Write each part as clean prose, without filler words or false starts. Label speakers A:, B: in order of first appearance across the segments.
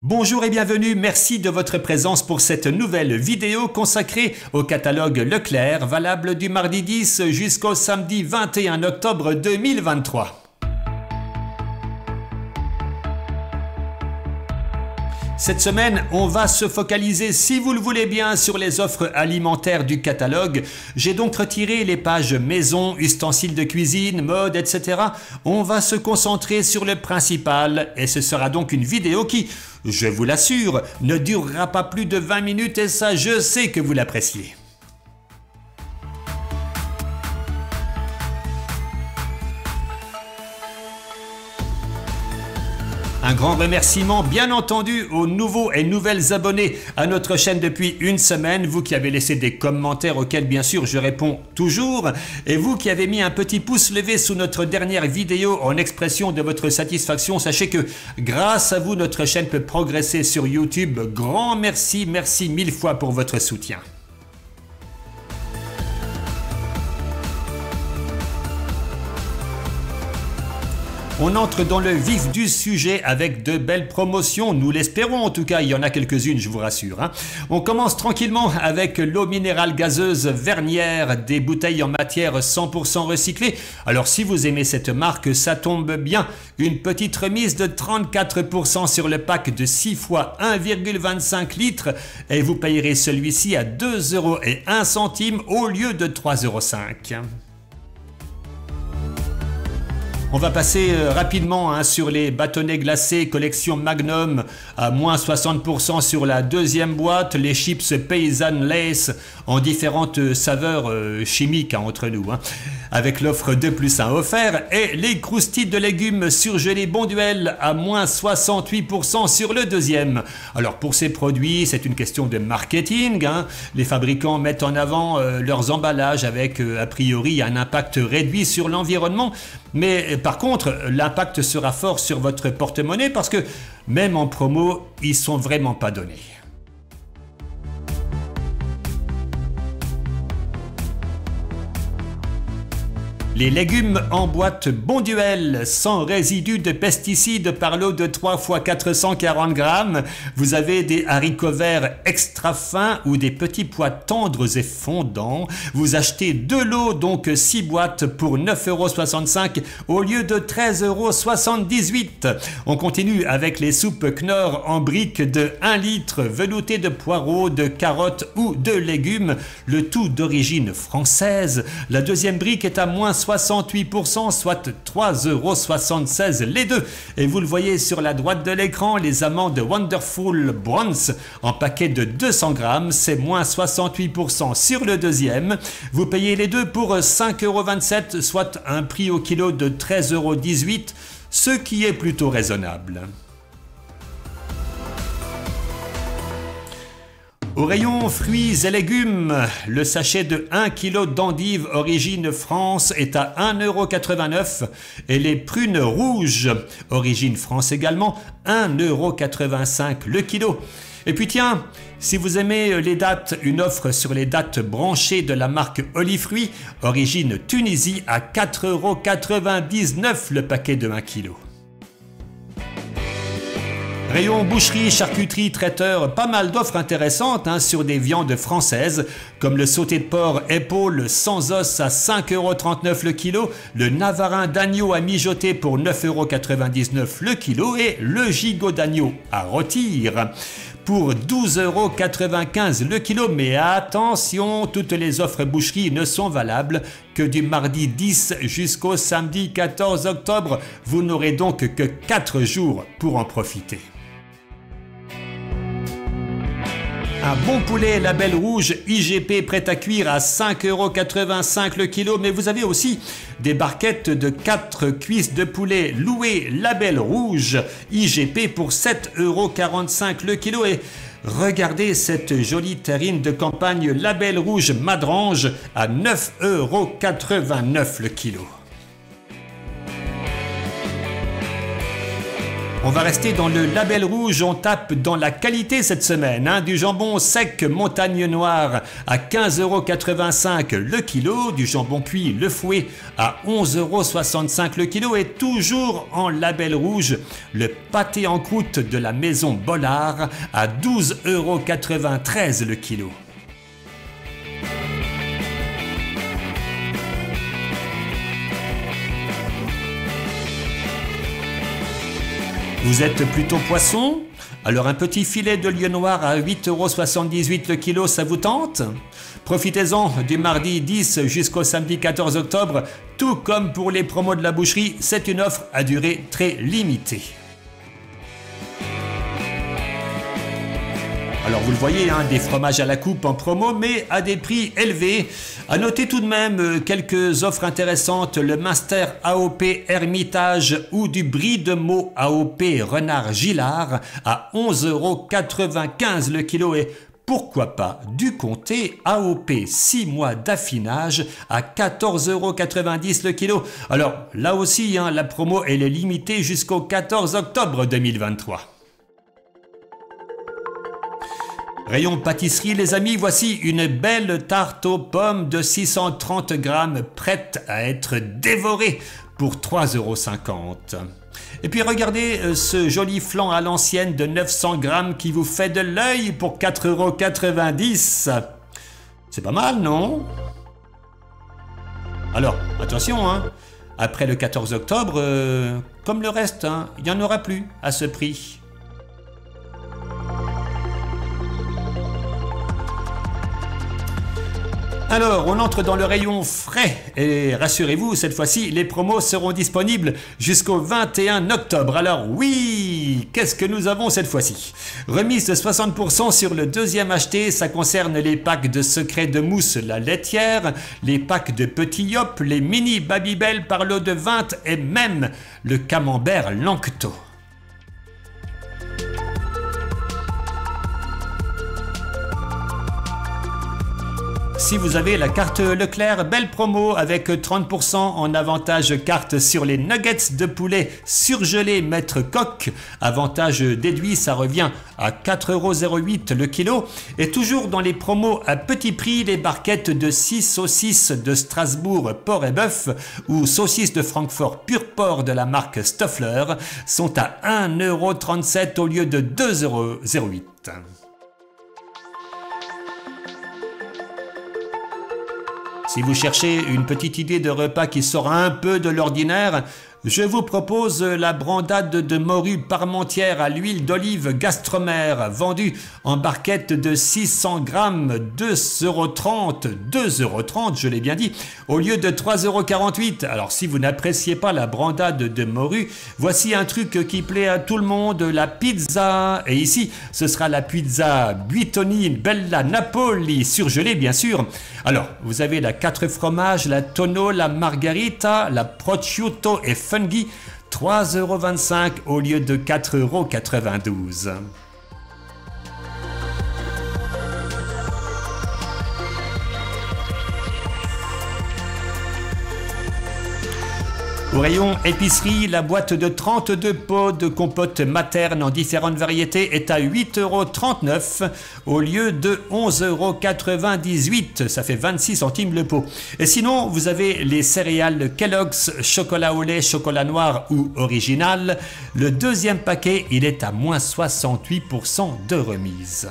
A: Bonjour et bienvenue, merci de votre présence pour cette nouvelle vidéo consacrée au catalogue Leclerc, valable du mardi 10 jusqu'au samedi 21 octobre 2023. Cette semaine, on va se focaliser, si vous le voulez bien, sur les offres alimentaires du catalogue. J'ai donc retiré les pages maison, ustensiles de cuisine, mode, etc. On va se concentrer sur le principal et ce sera donc une vidéo qui, je vous l'assure, ne durera pas plus de 20 minutes et ça, je sais que vous l'appréciez. Un grand remerciement bien entendu aux nouveaux et nouvelles abonnés à notre chaîne depuis une semaine, vous qui avez laissé des commentaires auxquels bien sûr je réponds toujours, et vous qui avez mis un petit pouce levé sous notre dernière vidéo en expression de votre satisfaction. Sachez que grâce à vous notre chaîne peut progresser sur YouTube. Grand merci, merci mille fois pour votre soutien. On entre dans le vif du sujet avec de belles promotions, nous l'espérons en tout cas, il y en a quelques-unes je vous rassure. On commence tranquillement avec l'eau minérale gazeuse Vernière, des bouteilles en matière 100% recyclée. Alors si vous aimez cette marque, ça tombe bien, une petite remise de 34% sur le pack de 6 fois 1,25 litres et vous payerez celui-ci à 2,01 € au lieu de 3,05 €. On va passer rapidement sur les bâtonnets glacés collection Magnum à moins 60% sur la deuxième boîte, les chips paysannes Lace en différentes saveurs chimiques entre nous, avec l'offre 2+1 offert, et les croustilles de légumes surgelés Bonduelle à moins 68% sur le deuxième. Alors pour ces produits, c'est une question de marketing, les fabricants mettent en avant leurs emballages avec a priori un impact réduit sur l'environnement, mais par contre, l'impact sera fort sur votre porte-monnaie parce que même en promo, ils sont vraiment pas donnés. Les légumes en boîte Bonduelle, sans résidus de pesticides par lot de 3 x 440 grammes. Vous avez des haricots verts extra fins ou des petits pois tendres et fondants. Vous achetez 2 lots, donc 6 boîtes pour 9,65 € au lieu de 13,78 €. On continue avec les soupes Knorr en briques de 1 litre, veloutées de poireaux, de carottes ou de légumes, le tout d'origine française. La deuxième brique est à moins 68%, soit 3,76 € les deux. Et vous le voyez sur la droite de l'écran, les amandes Wonderful Bronze en paquet de 200 grammes, c'est moins 68% sur le deuxième. Vous payez les deux pour 5,27 €, soit un prix au kilo de 13,18 €, ce qui est plutôt raisonnable. Au rayon fruits et légumes, le sachet de 1 kg d'endives origine France est à 1,89 € et les prunes rouges, origine France également, 1,85 € le kilo. Et puis tiens, si vous aimez les dattes, une offre sur les dattes branchées de la marque Olifruits, origine Tunisie, à 4,99 € le paquet de 1 kg. Rayon boucherie, charcuterie, traiteur, pas mal d'offres intéressantes sur des viandes françaises, comme le sauté de porc épaule sans os à 5,39 € le kilo, le navarin d'agneau à mijoter pour 9,99 € le kilo et le gigot d'agneau à rôtir pour 12,95 € le kilo. Mais attention, toutes les offres boucherie ne sont valables que du mardi 10 jusqu'au samedi 14 octobre. Vous n'aurez donc que 4 jours pour en profiter. Un bon poulet label rouge IGP prêt à cuire à 5,85 € le kilo, mais vous avez aussi des barquettes de 4 cuisses de poulet louées label rouge IGP pour 7,45 € le kilo. Et regardez cette jolie terrine de campagne label rouge Madrange à 9,89 € le kilo. On va rester dans le label rouge, on tape dans la qualité cette semaine. Hein. Du jambon sec Montagne Noire à 15,85 € le kilo. Du jambon cuit Le Fouet à 11,65 € le kilo. Et toujours en label rouge, le pâté en croûte de la maison Bollard à 12,93 € le kilo. Vous êtes plutôt poisson? Alors un petit filet de lieu noir à 8,78 € le kilo, ça vous tente? Profitez-en du mardi 10 jusqu'au samedi 14 octobre. Tout comme pour les promos de la boucherie, c'est une offre à durée très limitée. Alors vous le voyez, hein, des fromages à la coupe en promo, mais à des prix élevés. À noter tout de même quelques offres intéressantes, le Munster AOP Hermitage ou du Brie de Meaux AOP Renard Gillard à 11,95 € le kilo et pourquoi pas du comté AOP 6 mois d'affinage à 14,90 € le kilo. Alors là aussi, hein, la promo elle est limitée jusqu'au 14 octobre 2023. Rayon pâtisserie les amis, voici une belle tarte aux pommes de 630 grammes prête à être dévorée pour 3,50 €. Et puis regardez ce joli flan à l'ancienne de 900 grammes qui vous fait de l'œil pour 4,90 €. C'est pas mal, non? Alors, attention, hein, après le 14 octobre, comme le reste, hein, il n'y en aura plus à ce prix. Alors, on entre dans le rayon frais et rassurez-vous, cette fois-ci, les promos seront disponibles jusqu'au 21 octobre. Alors oui, qu'est-ce que nous avons cette fois-ci? Remise de 60% sur le deuxième acheté, ça concerne les packs de secrets de mousse la laitière, les packs de petits Yop, les mini Babybel par lot de 20 et même le camembert Lancto. Si vous avez la carte Leclerc, belle promo avec 30% en avantage carte sur les nuggets de poulet surgelés Maître Coq. Avantage déduit, ça revient à 4,08 € le kilo. Et toujours dans les promos à petit prix, les barquettes de 6 saucisses de Strasbourg porc et bœuf ou saucisses de Francfort pur porc de la marque Stoffler sont à 1,37 € au lieu de 2,08 €. Si vous cherchez une petite idée de repas qui sort un peu de l'ordinaire, je vous propose la brandade de morue parmentière à l'huile d'olive Gastromère, vendue en barquette de 600 grammes, 2,30 €, 2,30 €, je l'ai bien dit, au lieu de 3,48 €. Alors si vous n'appréciez pas la brandade de morue, voici un truc qui plaît à tout le monde, la pizza. Et ici, ce sera la pizza Buitoni Bella Napoli, surgelée bien sûr. Alors, vous avez la 4 fromages, la tonneau, la margarita, la prosciutto et fungi, 3,25 € au lieu de 4,92 €. Au rayon épicerie, la boîte de 32 pots de compote materne en différentes variétés est à 8,39 € au lieu de 11,98 €. Ça fait 26 centimes le pot. Et sinon, vous avez les céréales Kellogg's, chocolat au lait, chocolat noir ou original. Le deuxième paquet, il est à moins 68% de remise.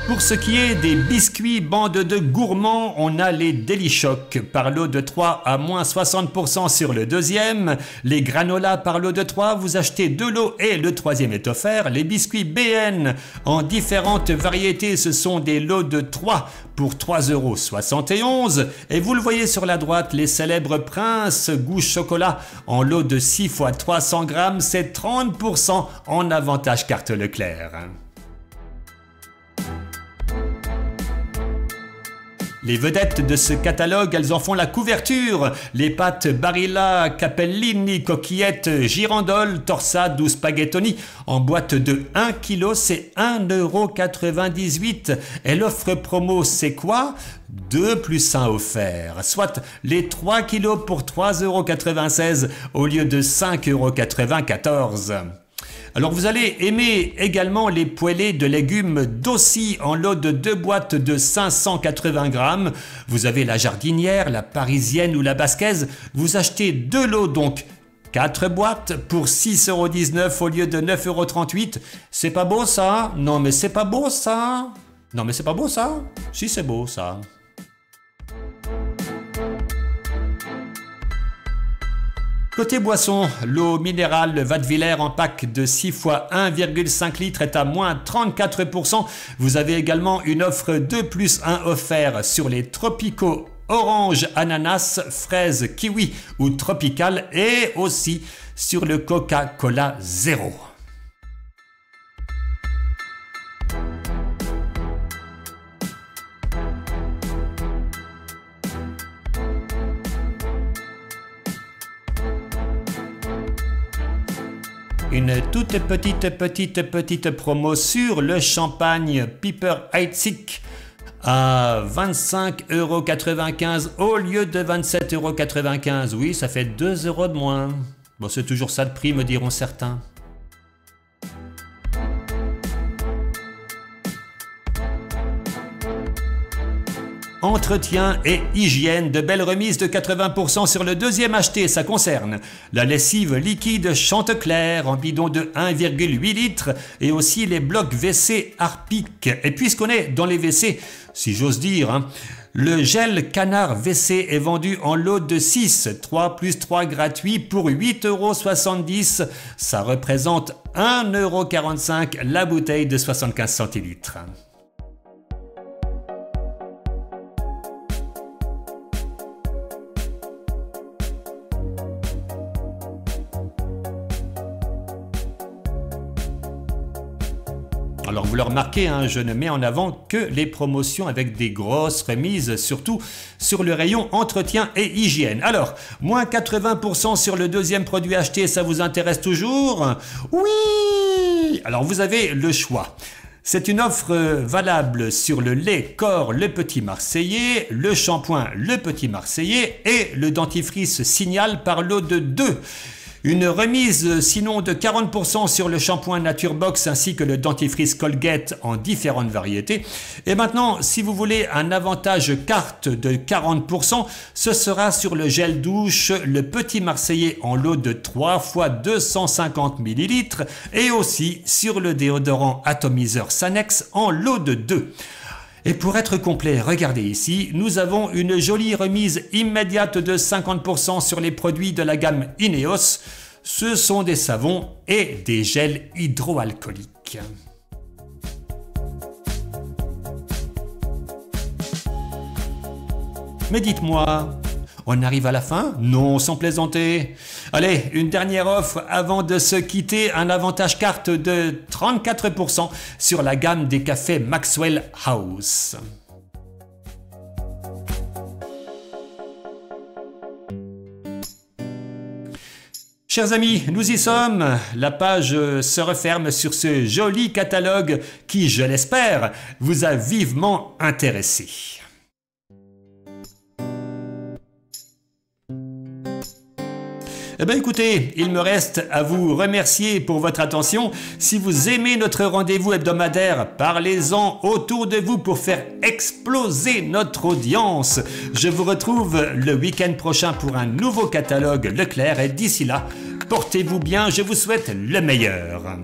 A: Pour ce qui est des biscuits bande de gourmands, on a les Delichoc par lot de 3 à moins 60% sur le deuxième. Les granolas par lot de 3, vous achetez 2 lots et le troisième est offert. Les biscuits BN en différentes variétés, ce sont des lots de 3 pour 3,71 €. Et vous le voyez sur la droite, les célèbres Prince goût chocolat en lot de 6 x 300 grammes, c'est 30% en avantage carte Leclerc. Les vedettes de ce catalogue, elles en font la couverture. Les pâtes Barilla, Capellini, coquillettes, girandole, torsade ou spaghettoni. En boîte de 1 kg, c'est 1,98 €. Et l'offre promo, c'est quoi? 2 plus 1 offert, soit les 3 kg pour 3,96 € au lieu de 5,94 €. Alors vous allez aimer également les poêlés de légumes d'Aussi en lot de 2 boîtes de 580 grammes. Vous avez la jardinière, la parisienne ou la basquaise. Vous achetez 2 lots donc 4 boîtes pour 6,19 € au lieu de 9,38 €. C'est pas beau ça? Non mais c'est pas beau ça? Non mais c'est pas beau ça? Si c'est beau ça. Côté boisson, l'eau minérale Wattwiller en pack de 6 fois 1,5 litres est à moins 34%. Vous avez également une offre 2 plus 1 offert sur les tropicaux orange, ananas, fraise, kiwi ou tropical et aussi sur le Coca-Cola Zéro. Une toute petite promo sur le champagne Piper Heidsieck à 25,95 € au lieu de 27,95 €. Oui, ça fait 2 € de moins. Bon, c'est toujours ça de prix, me diront certains. Entretien et hygiène, de belles remises de 80% sur le deuxième acheté, ça concerne la lessive liquide Chantecler en bidon de 1,8 litres et aussi les blocs WC Harpic. Et puisqu'on est dans les WC, si j'ose dire, le gel canard WC est vendu en lot de 6, 3 plus 3 gratuits pour 8,70 €. Ça représente 1,45 € la bouteille de 75 centilitres. Alors vous le remarquez, hein, je ne mets en avant que les promotions avec des grosses remises, surtout sur le rayon entretien et hygiène. Alors, moins 80% sur le deuxième produit acheté, ça vous intéresse toujours? Oui! Alors vous avez le choix. C'est une offre valable sur le lait corps Le Petit Marseillais, le shampoing Le Petit Marseillais et le dentifrice Signal par lot de 2. Une remise sinon de 40% sur le shampoing Naturebox ainsi que le dentifrice Colgate en différentes variétés. Et maintenant, si vous voulez un avantage carte de 40%, ce sera sur le gel douche Le Petit Marseillais en lot de 3 fois 250 ml et aussi sur le déodorant atomiseur Sanex en lot de 2. Et pour être complet, regardez ici, nous avons une jolie remise immédiate de 50% sur les produits de la gamme Ineos. Ce sont des savons et des gels hydroalcooliques. Mais dites-moi, on arrive à la fin? Non, sans plaisanter. Allez, une dernière offre avant de se quitter, un avantage carte de 34% sur la gamme des cafés Maxwell House. Chers amis, nous y sommes. La page se referme sur ce joli catalogue qui, je l'espère, vous a vivement intéressé. Eh bien écoutez, il me reste à vous remercier pour votre attention. Si vous aimez notre rendez-vous hebdomadaire, parlez-en autour de vous pour faire exploser notre audience. Je vous retrouve le week-end prochain pour un nouveau catalogue Leclerc et d'ici là, portez-vous bien, je vous souhaite le meilleur.